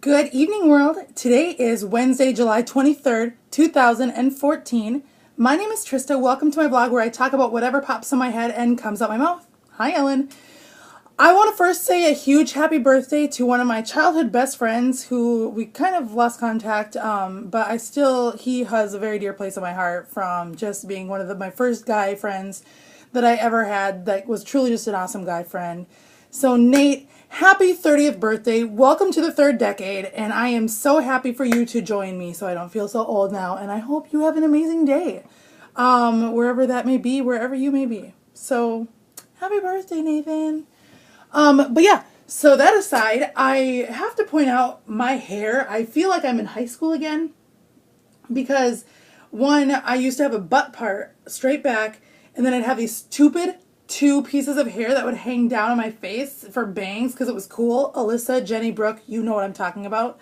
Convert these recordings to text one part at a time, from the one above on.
Good evening, world. Today is Wednesday, July 23rd, 2014. My name is Trista. Welcome to my blog where I talk about whatever pops in my head and comes out my mouth. Hi, Ellen. I want to first say a huge happy birthday to one of my childhood best friends who we kind of lost contact, but he has a very dear place in my heart from just being one of my first guy friends that I ever had that was truly just an awesome guy friend. So Nate, happy 30th birthday. Welcome to the third decade, and I am so happy for you to join me so I don't feel so old now, and I hope you have an amazing day, wherever that may be, wherever you may be. So, happy birthday, Nathan. But yeah, so that aside, I have to point out my hair. I feel like I'm in high school again because, one, I used to have a butt part straight back, and then I'd have these stupid two pieces of hair that would hang down on my face for bangs because it was cool. Alyssa, Jenny, Brooke, you know what I'm talking about.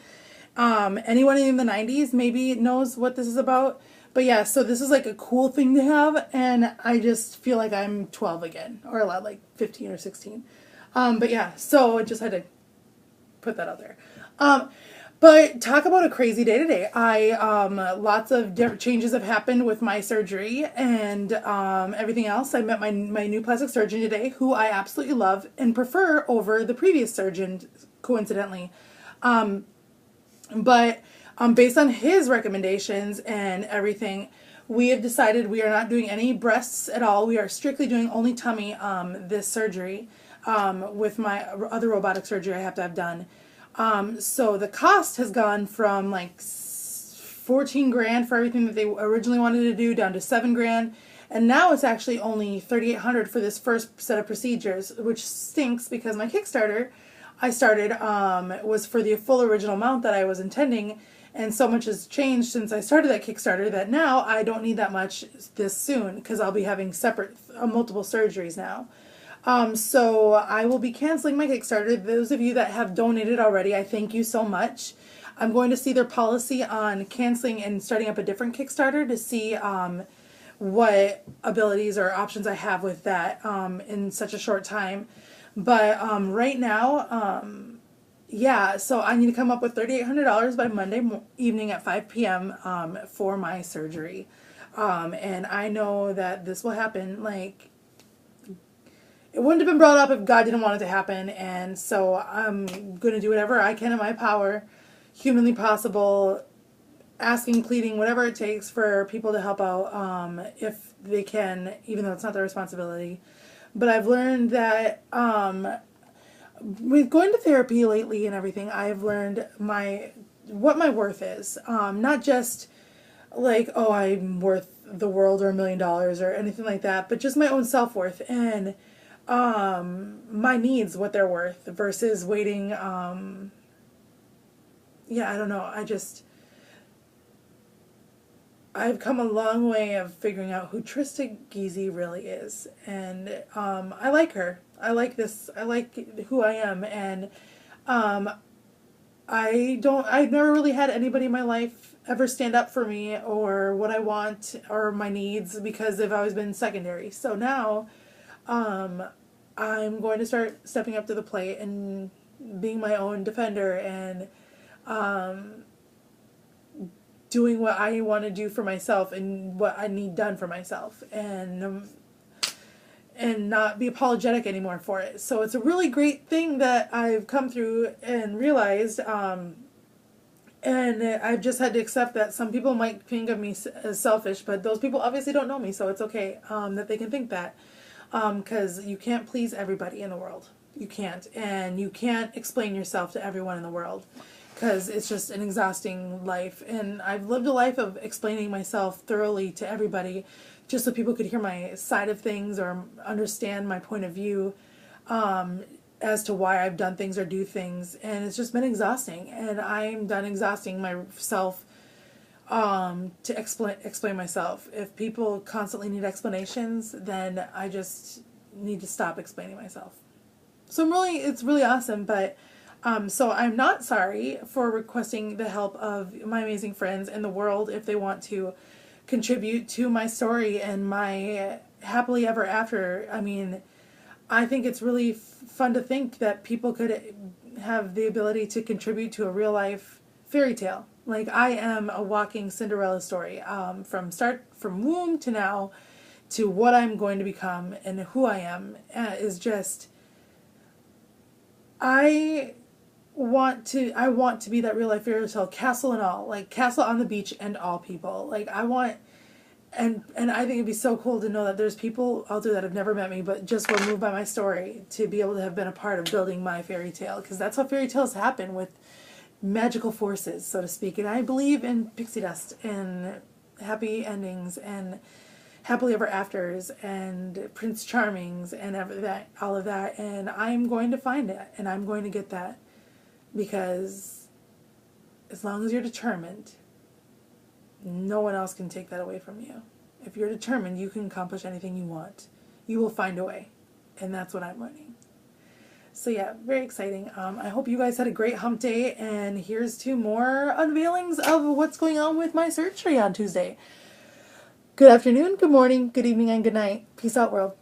Anyone in the 90s maybe knows what this is about. But yeah, so this is like a cool thing to have, and I just feel like I'm 12 again, or like 15 or 16. But yeah, so I just had to put that out there. But talk about a crazy day today. Lots of different changes have happened with my surgery and everything else. I met my new plastic surgeon today, who I absolutely love and prefer over the previous surgeon, coincidentally. But based on his recommendations and everything, we have decided we are not doing any breasts at all. We are strictly doing only tummy this surgery with my other robotic surgery I have to have done. So the cost has gone from like 14 grand for everything that they originally wanted to do down to 7 grand. And now it's actually only 3,800 for this first set of procedures, which stinks because my Kickstarter I started, was for the full original amount that I was intending. And so much has changed since I started that Kickstarter that now I don't need that much this soon because I'll be having separate, multiple surgeries now. So I will be canceling my Kickstarter. Those of you that have donated already, I thank you so much. I'm going to see their policy on canceling and starting up a different Kickstarter to see what abilities or options I have with that in such a short time. But right now, yeah, so I need to come up with $3,800 by Monday evening at 5 p.m. For my surgery. And I know that this will happen, like, it wouldn't have been brought up if God didn't want it to happen, and so I'm going to do whatever I can in my power, humanly possible, asking, pleading, whatever it takes for people to help out if they can, even though it's not their responsibility. But I've learned that with going to therapy lately and everything, I've learned what my worth is. Not just like, oh, I'm worth the world or $1 million or anything like that, but just my own self-worth and my needs, what they're worth versus waiting. Yeah, I don't know. I've come a long way of figuring out who Trista Giese really is. And, I like her. I like who I am. And, I've never really had anybody in my life ever stand up for me or what I want or my needs because they've always been secondary. So now, I'm going to start stepping up to the plate and being my own defender and doing what I want to do for myself and what I need done for myself and not be apologetic anymore for it. So it's a really great thing that I've come through and realized, and I've just had to accept that some people might think of me as selfish, but those people obviously don't know me, so it's okay that they can think that. Because you can't please everybody in the world. You can't. And you can't explain yourself to everyone in the world. Because it's just an exhausting life. And I've lived a life of explaining myself thoroughly to everybody just so people could hear my side of things or understand my point of view as to why I've done things or do things. And it's just been exhausting. And I'm done exhausting myself to explain myself. If people constantly need explanations, then I just need to stop explaining myself. So it's really awesome, but so I'm not sorry for requesting the help of my amazing friends in the world if they want to contribute to my story and my happily ever after. I mean, I think it's really fun to think that people could have the ability to contribute to a real life fairy tale. Like, I am a walking Cinderella story, from womb to now, to what I'm going to become and who I am, is just, I want to be that real life fairy tale, castle and all, like castle on the beach and all people. Like, I want, and I think it'd be so cool to know that there's people out there that have never met me but just were moved by my story to be able to have been a part of building my fairy tale, because that's how fairy tales happen, with magical forces, so to speak. And I believe in pixie dust and happy endings and happily ever afters and Prince Charmings and all of that. And I'm going to find it, and I'm going to get that, because as long as you're determined, no one else can take that away from you. If you're determined, you can accomplish anything you want. You will find a way, and that's what I'm learning. So yeah, very exciting. I hope you guys had a great hump day, and here's to more unveilings of what's going on with my search tree on Tuesday. Good afternoon, good morning, good evening, and good night. Peace out, world.